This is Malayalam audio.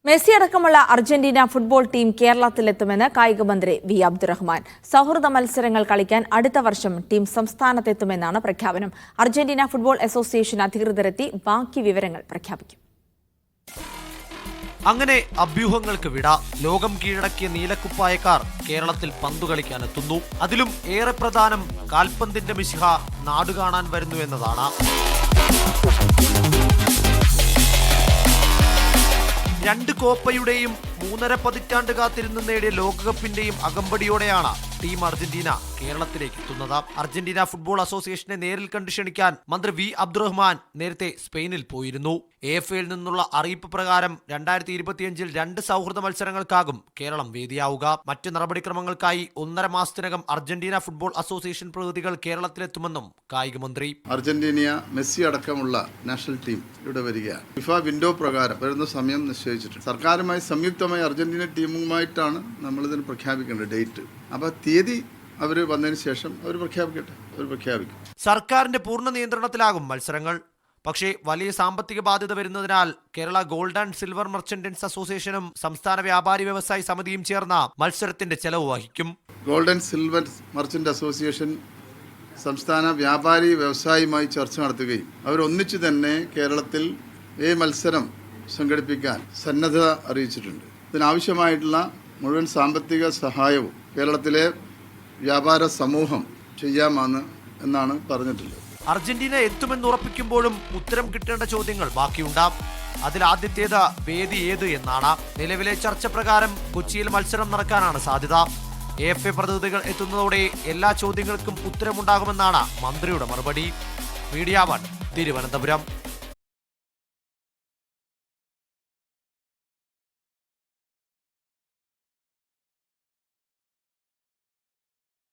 മെസ്സി അടക്കമുള്ള അർജന്റീന ഫുട്ബോൾ ടീം കേരളത്തിലെത്തുമെന്ന് കായികമന്ത്രി വി അബ്ദുറഹ്മാൻ. സൗഹൃദ മത്സരങ്ങൾ കളിക്കാൻ അടുത്ത വർഷം ടീം സംസ്ഥാനത്തെത്തുമെന്നാണ് പ്രഖ്യാപനം. അർജന്റീന ഫുട്ബോൾ അസോസിയേഷൻ അധികൃതരെത്തി ബാക്കി വിവരങ്ങൾ പ്രഖ്യാപിക്കും. അങ്ങനെ അഭ്യൂഹങ്ങൾക്ക് വിട. ലോകം കീഴടക്കിയ നീലക്കുപ്പായക്കാർ കേരളത്തിൽ പന്തുകളിക്കാനെത്തുന്നു. അതിലും ഏറെ പ്രധാനം കാൽപന്തിന്റെ മിശിഹ നാടുകാണാൻ വരുന്നു എന്നതാണ്. 2 കോപ്പയുടെയും 3.5 പതിറ്റാണ്ട് കാത്തിരുന്ന് നേടിയ ലോകകപ്പിന്റെയും അകമ്പടിയോടെയാണ് ടീം അർജന്റീന കേരളത്തിലേക്ക് എത്തുന്നത്. അർജന്റീന ഫുട്ബോൾ അസോസിയേഷനെ നേരിൽ കണ്ടു ക്ഷണിക്കാൻ മന്ത്രി വി അബ്ദുറഹ്മാൻ നേരത്തെ സ്പെയിനിൽ പോയിരുന്നു. AFAയിൽ നിന്നുള്ള അറിയിപ്പ് പ്രകാരം 2025 2 സൗഹൃദ മത്സരങ്ങൾക്കാകും കേരളം വേദിയാവുക. മറ്റ് നടപടിക്രമങ്ങൾക്കായി 1.5 മാസത്തിനകം അർജന്റീന ഫുട്ബോൾ അസോസിയേഷൻ പ്രതിനിധികൾ കേരളത്തിലെത്തുമെന്നും കായിക മന്ത്രി. അർജന്റീന മെസ്സി അടക്കമുള്ള നാഷണൽ ടീം ഇവിടെ വരികയാണ്. ഫിഫ വിൻഡോ പ്രകാരം വരുന്ന സമയം നിശ്ചയിച്ചിട്ടുണ്ട്. സർക്കാരുമായി സംയുക്തമായി അർജന്റീന ടീമുമായിട്ടാണ് നമ്മളിതിന് പ്രഖ്യാപിക്കേണ്ടത് ഡേറ്റ്. അപ്പോൾ തീയതി അവർ വന്നതിന് ശേഷം അവർ പ്രഖ്യാപിക്കും. സർക്കാരിന്റെ പൂർണ്ണ നിയന്ത്രണത്തിലാകും മത്സരങ്ങൾ. പക്ഷേ വലിയ സാമ്പത്തിക ബാധ്യത വരുന്നതിനാൽ കേരള ഗോൾഡ് ആൻഡ് സിൽവർ മർച്ചന്റൻസ് അസോസിയേഷനും സംസ്ഥാന വ്യാപാരി വ്യവസായി സമിതിയും ചേർന്ന മത്സരത്തിന്റെ ചെലവ് വഹിക്കും. Gold and silver merchant association സംസ്ഥാന വ്യാപാരി വ്യവസായിയുമായി ചർച്ച നടത്തുകയും അവരൊന്നിച്ചു തന്നെ കേരളത്തിൽ ഈ മത്സരം സംഘടിപ്പിക്കാൻ സന്നദ്ധത അറിയിച്ചിട്ടുണ്ട്. ഇതിനാവശ്യമായിട്ടുള്ള മുഴുവൻ സാമ്പത്തിക സഹായവും കേരളത്തിലെ വ്യാപാര സമൂഹം എന്നാണ് പറഞ്ഞിട്ടുള്ളത്. അർജന്റീന എത്തുമെന്ന് ഉറപ്പിക്കുമ്പോഴും ഉത്തരം കിട്ടേണ്ട ചോദ്യങ്ങൾ ബാക്കിയുണ്ടാവും. അതിൽ ആദ്യത്തേത് വേദി ഏത് എന്നാണ്. നിലവിലെ ചർച്ച പ്രകാരം കൊച്ചിയിൽ മത്സരം നടക്കാനാണ് സാധ്യത. AFA പ്രതിനിധികൾ എത്തുന്നതോടെ എല്ലാ ചോദ്യങ്ങൾക്കും ഉത്തരമുണ്ടാകുമെന്നാണ് മന്ത്രിയുടെ മറുപടി. മീഡിയ 1 തിരുവനന്തപുരം.